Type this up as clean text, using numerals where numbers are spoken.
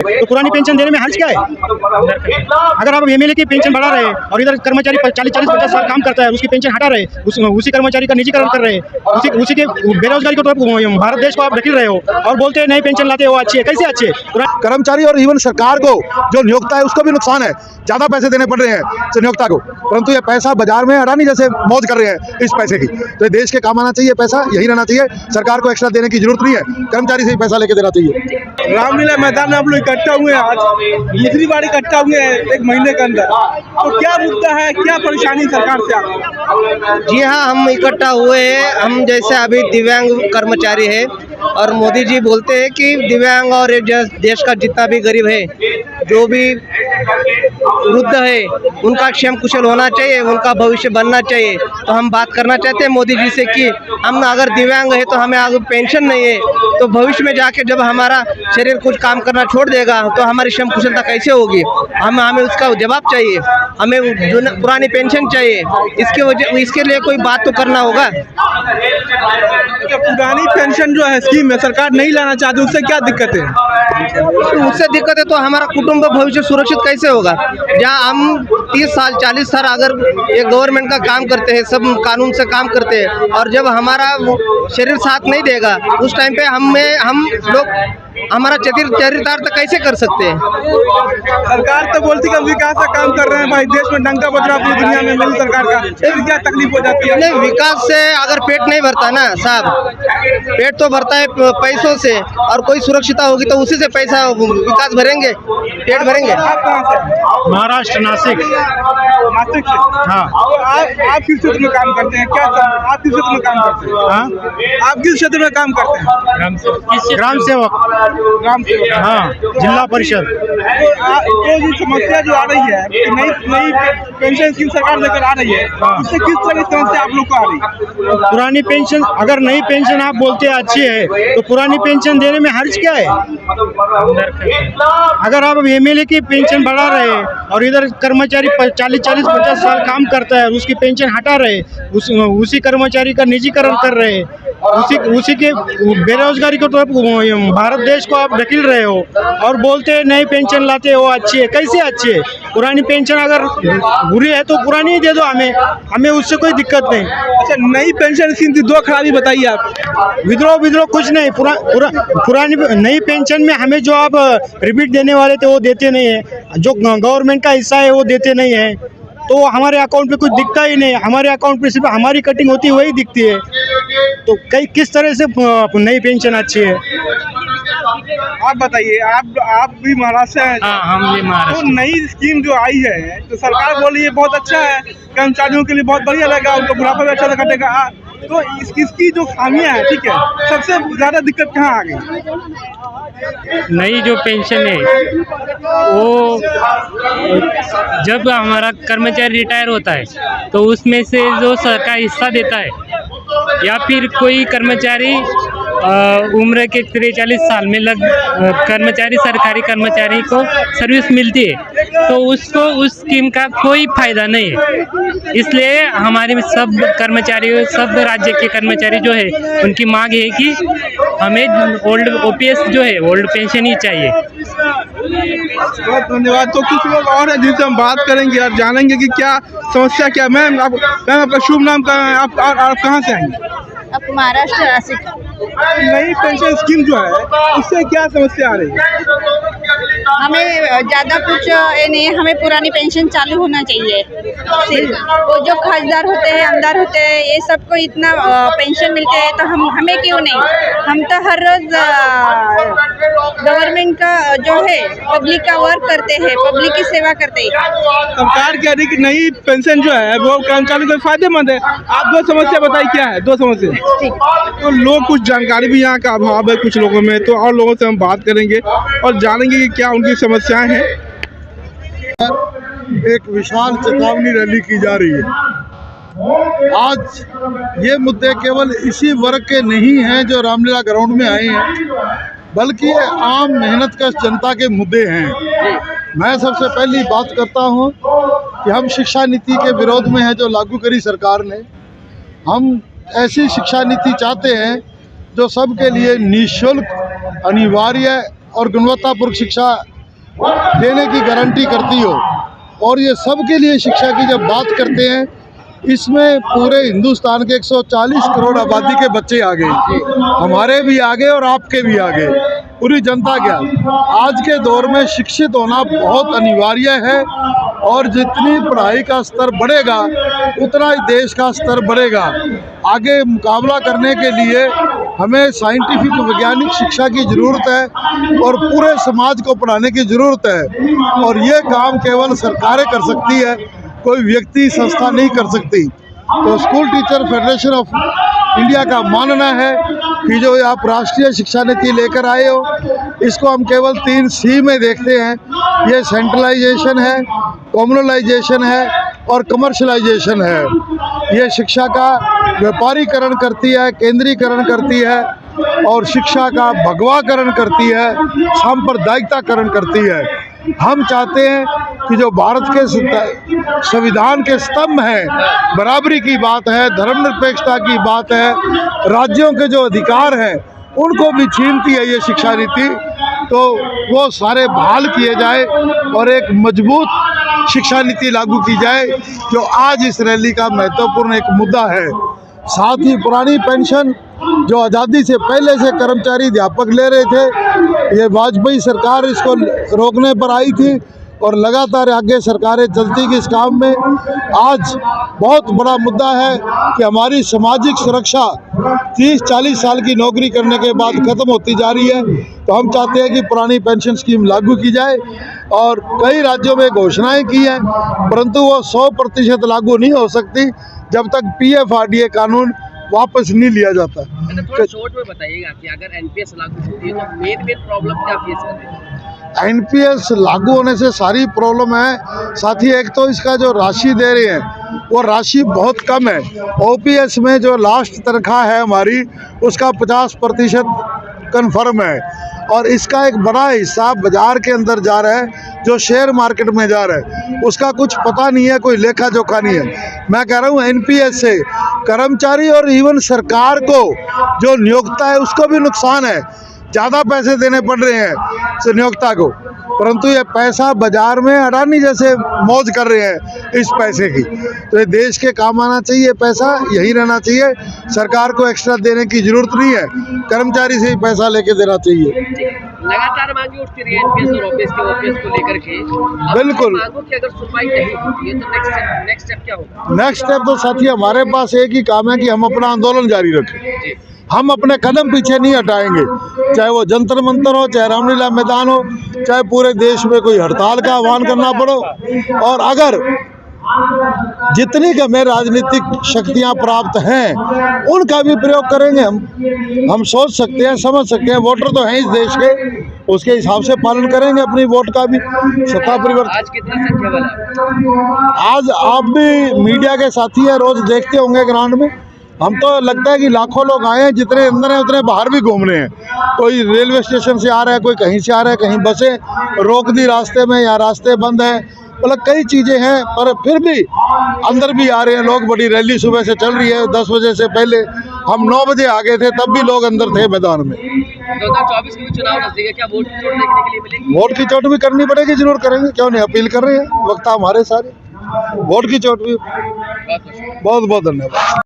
तो पुरानी पेंशन देने में हर्ज क्या है? अगर आप एमएलए की पेंशन बढ़ा रहे हैं और इधर कर्मचारी 40-50 साल काम करता है, उसकी पेंशन हटा रहे, उसी कर्मचारी का निजीकरण कर रहे हैं, उसी के बेरोजगारी को तो भारत देश को आप ढकेल रहे हो और बोलते हैं नई पेंशन लाते हो अच्छी है। कैसे अच्छी है? कर्मचारी और इवन सरकार को जो नियोक्ता है उसको भी नुकसान है, ज्यादा पैसे देने पड़ रहे हैं नियोक्ता को, परंतु ये पैसा बाजार में अडानी जैसे मौज कर रहे हैं इस पैसे की। तो देश के काम आना चाहिए, पैसा यही रहना चाहिए, सरकार को एक्स्ट्रा देने की जरूरत नहीं है, कर्मचारी से ही पैसा लेके देना चाहिए। रामलीला मैदान में आप लोग इकट्ठा हुए हैं, आज दूसरी बार इकट्ठा हुए हैं एक महीने के अंदर, तो क्या मुद्दा है, क्या परेशानी सरकार से आपको? जी हाँ, हम इकट्ठा हुए हैं। हम जैसे अभी दिव्यांग कर्मचारी है और मोदी जी बोलते हैं कि दिव्यांग और देश का जितना भी गरीब है, जो भी वृद्ध है, उनका क्षेम कुशल होना चाहिए, उनका भविष्य बनना चाहिए। तो हम बात करना चाहते हैं मोदी जी से कि हम अगर दिव्यांग है तो हमें आगे पेंशन नहीं है, तो भविष्य में जाके जब हमारा शरीर कुछ काम करना छोड़ देगा तो हमारी क्षेम कुशलता कैसे होगी? हमें उसका जवाब चाहिए, हमें पुरानी पेंशन चाहिए। इसके लिए कोई बात तो करना होगा। तो पुरानी पेंशन जो है स्कीम है, सरकार नहीं लाना चाहती, उससे क्या दिक्कत है? उससे दिक्कत है तो हमारा कुटुंब भविष्य सुरक्षित कैसे होगा? जहाँ हम 30 साल 40 साल अगर ये गवर्नमेंट का काम करते हैं, सब कानून से काम करते हैं, और जब हमारा शरीर साथ नहीं देगा उस टाइम पे हम लोग हमारा चरितार्थ कैसे कर सकते हैं? सरकार तो बोलती है विकास का काम कर रहे हैं, भाई देश में डंका बज रहा पूरी दुनिया में मिली सरकार का, इससे क्या तकलीफ हो जाती है? नहीं, विकास से अगर पेट नहीं भरता ना साहब, पेट तो भरता है पैसों से, और कोई सुरक्षित होगी तो उसी से पैसा विकास भरेंगे, पेट भरेंगे। आप कहाँ से? महाराष्ट्र, नासिक। नासिक से? हाँ। आप किस क्षेत्र में काम करते हैं? क्या आप किस क्षेत्र में काम करते हैं? हाँ, आप किस क्षेत्र में काम करते हैं? ग्राम सेवक। ग्राम सेवक। हाँ, जिला परिषद। तो ये समस्या जो आ रही है, नई पेंशन स्कीम सरकार लेकर आ रही है, उससे किस तरह की समस्या आप लोग को आ रही है? पुरानी पेंशन, अगर नई पेंशन आप बोलते हैं अच्छी है तो पुरानी पेंशन देने में हर्ज क्या है? अगर आप एमएलए की पेंशन बढ़ा रहे हैं और इधर कर्मचारी 40-50 साल काम करता है, उसकी पेंशन हटा रहे, उसी कर्मचारी का निजीकरण कर रहे हैं, उसी के बेरोजगारी को तो भारत देश को आप ढकेल रहे हो और बोलते हैं नई पेंशन लाते हो अच्छी है। कैसे अच्छी है? पुरानी पेंशन अगर बुरी है तो पुरानी ही दे दो, हमें उससे कोई दिक्कत नहीं। अच्छा, नई पेंशन स्कीम की दो खराबी बताइए आप। विद्रोह कुछ नहीं। पुरानी नई पेंशन में हमें जो आप रिपीट देने वाले थे वो देते नहीं है, जो गवर्नमेंट का हिस्सा है वो देते नहीं है, तो हमारे अकाउंट पे कुछ दिखता ही नहीं। हमारे अकाउंट पे सिर्फ हमारी कटिंग होती है वही दिखती है। तो किस तरह से नई पेंशन अच्छी है? आप बताइए, आप भी महाराष्ट्र से हैं? हाँ, हम भी महाराष्ट्र। तो नई स्कीम जो आई है तो सरकार बोल रही है बहुत अच्छा है, कर्मचारियों के लिए बहुत बढ़िया रहेगा, उनको बुढ़ापा भी अच्छा से कटेगा। तो इसकी जो खामियां है, ठीक है, सबसे ज्यादा दिक्कत कहाँ आ गई? नई जो पेंशन है वो जब हमारा कर्मचारी रिटायर होता है तो उसमें से जो सरकार हिस्सा देता है, या फिर कोई कर्मचारी उम्र के 43 साल में कर्मचारी, सरकारी कर्मचारी को सर्विस मिलती है तो उसको उस स्कीम का कोई फायदा नहीं है। इसलिए हमारे सब कर्मचारी, सब राज्य के कर्मचारी जो है उनकी मांग है कि हमें ओल्ड OPS जो है ओल्ड पेंशन ही चाहिए। बहुत धन्यवाद। तो कुछ लोग और हैं जिनसे हम बात करेंगे और जानेंगे कि क्या समस्या क्या। मैम आपका शुभ नाम क्या है? आप कहाँ से आएंगे? अब महाराष्ट्र, नासिक। नई पेंशन स्कीम जो है उससे क्या समस्या आ रही है? हमें ज़्यादा कुछ ये नहीं है, हमें पुरानी पेंशन चालू होना चाहिए। वो जो खासदार होते हैं, आमदार होते हैं, ये सबको इतना पेंशन मिलते हैं तो हमें क्यों नहीं? हम तो हर रोज़ गवर्नमेंट का जो है पब्लिक का वर्क करते हैं, पब्लिक की सेवा करते हैं। सरकार कह रही कि नई पेंशन जो है वो कर्मचारी को फायदेमंद है। आप दो समस्या बताइए, क्या है दो समस्या? तो लोग, कुछ जानकारी भी यहाँ का अभाव है कुछ लोगों में, तो और लोगों से हम बात करेंगे और जानेंगे कि क्या उनकी समस्याएं हैं। एक विशाल चेतावनी रैली की जा रही है। आज ये मुद्दे केवल इसी वर्ग के नहीं हैं जो रामलीला ग्राउंड में आए हैं, बल्कि ये आम मेहनतकश जनता के मुद्दे हैं। मैं सबसे पहली बात करता हूँ कि हम शिक्षा नीति के विरोध में है जो लागू करी सरकार ने। हम ऐसी शिक्षा नीति चाहते हैं जो सबके लिए निःशुल्क, अनिवार्य और गुणवत्तापूर्ण शिक्षा देने की गारंटी करती हो। और ये सबके लिए शिक्षा की जब बात करते हैं, इसमें पूरे हिंदुस्तान के 140 करोड़ आबादी के बच्चे आ गए, हमारे भी आ गए और आपके भी आ गए, पूरी जनता क्या। आज के दौर में शिक्षित होना बहुत अनिवार्य है, और जितनी पढ़ाई का स्तर बढ़ेगा उतना ही देश का स्तर बढ़ेगा। आगे मुकाबला करने के लिए हमें साइंटिफिक वैज्ञानिक शिक्षा की ज़रूरत है और पूरे समाज को पढ़ाने की ज़रूरत है, और ये काम केवल सरकारें कर सकती है, कोई व्यक्ति संस्था नहीं कर सकती। तो school teacher federation of India का मानना है कि जो आप राष्ट्रीय शिक्षा नीति लेकर आए हो, इसको हम केवल 3 C में देखते हैं। ये सेंट्रलाइजेशन है, कॉम्युनलाइजेशन है और कमर्शलाइजेशन है। ये शिक्षा का व्यापारीकरण करती है, केंद्रीकरण करती है, और शिक्षा का भगवाकरण करती है, सांप्रदायिकताकरण करती है। हम चाहते हैं कि जो भारत के संविधान के स्तंभ हैं, बराबरी की बात है, धर्मनिरपेक्षता की बात है, राज्यों के जो अधिकार हैं उनको भी छीनती है ये शिक्षा नीति। तो वो सारे बहाल किए जाए और एक मजबूत शिक्षा नीति लागू की जाए, जो आज इस रैली का महत्वपूर्ण एक मुद्दा है। साथ ही पुरानी पेंशन जो आज़ादी से पहले से कर्मचारी अध्यापक ले रहे थे, ये वाजपेयी सरकार इसको रोकने पर आई थी और लगातार आगे सरकारें चलती गई इस काम में। आज बहुत बड़ा मुद्दा है कि हमारी सामाजिक सुरक्षा 30-40 साल की नौकरी करने के बाद ख़त्म होती जा रही है। तो हम चाहते हैं कि पुरानी पेंशन स्कीम लागू की जाए, और कई राज्यों में घोषणाएं की हैं, परंतु वो 100% लागू नहीं हो सकती जब तक PFRDA कानून वापस नहीं लिया जाता। थोड़ा शॉर्ट में बताइएगा कि अगर NPS लागू होती है तो मेन प्रॉब्लम क्या फेस करते हैं? NPS लागू होने से सारी प्रॉब्लम है। साथ ही एक तो इसका जो राशि दे रहे हैं वो राशि बहुत कम है। OPS में जो लास्ट तनख्वाह है हमारी, उसका 50% कन्फर्म है, और इसका एक बड़ा हिस्सा बाजार के अंदर जा रहा है, जो शेयर मार्केट में जा रहा है, उसका कुछ पता नहीं है, कोई लेखा जोखा नहीं है। मैं कह रहा हूँ NPS से कर्मचारी और इवन सरकार को जो नियोक्ता है उसको भी नुकसान है। ज़्यादा पैसे देने पड़ रहे हैं नियोक्ता को, परंतु ये पैसा बाजार में अडानी जैसे मौज कर रहे हैं इस पैसे की। तो ये देश के काम आना चाहिए, पैसा यही रहना चाहिए, सरकार को एक्स्ट्रा देने की जरूरत नहीं है, कर्मचारी से ही पैसा लेके देना चाहिए। लगातार मांगे उठती रही NPS और OPS को लेकर के। बिल्कुल। मांगों की अगर सुनवाई नहीं होती है तो नेक्स्ट स्टेप क्या होगा? नेक्स्ट स्टेप तो साथी हमारे पास एक ही काम है कि हम अपना आंदोलन जारी रखें। हम अपने कदम पीछे नहीं हटाएंगे, चाहे वो जंतर मंतर हो, चाहे रामलीला मैदान हो, चाहे पूरे देश में कोई हड़ताल का आह्वान करना पड़ो, और अगर जितनी हमें राजनीतिक शक्तियां प्राप्त हैं उनका भी प्रयोग करेंगे। हम सोच सकते हैं, समझ सकते हैं, वोटर तो हैं इस देश के, उसके हिसाब से पालन करेंगे अपनी वोट का भी। सत्ता परिवर्तन आज कितना संख्या वाला है? आज आप भी मीडिया के साथी हैं, रोज देखते होंगे ग्राउंड में। हम तो लगता है कि लाखों लोग आए हैं, जितने अंदर हैं उतने बाहर भी घूम रहे हैं। कोई रेलवे स्टेशन से आ रहा है, कोई कहीं से आ रहा है, कहीं बसें रोक दी रास्ते में या रास्ते बंद हैं, मतलब कई चीज़ें हैं, पर फिर भी अंदर भी आ रहे हैं लोग। बड़ी रैली सुबह से चल रही है, 10 बजे से पहले हम 9 बजे आ गए थे, तब भी लोग अंदर थे मैदान में। 2024 के चुनाव नजदीक है, क्या वोट की चोट देखने के लिए मिलेगी? वोट की चोट भी करनी पड़ेगी, जरूर करेंगे, क्यों नहीं। अपील कर रहे हैं वक्ता हमारे सारे, वोट की चोट भी। बहुत बहुत धन्यवाद।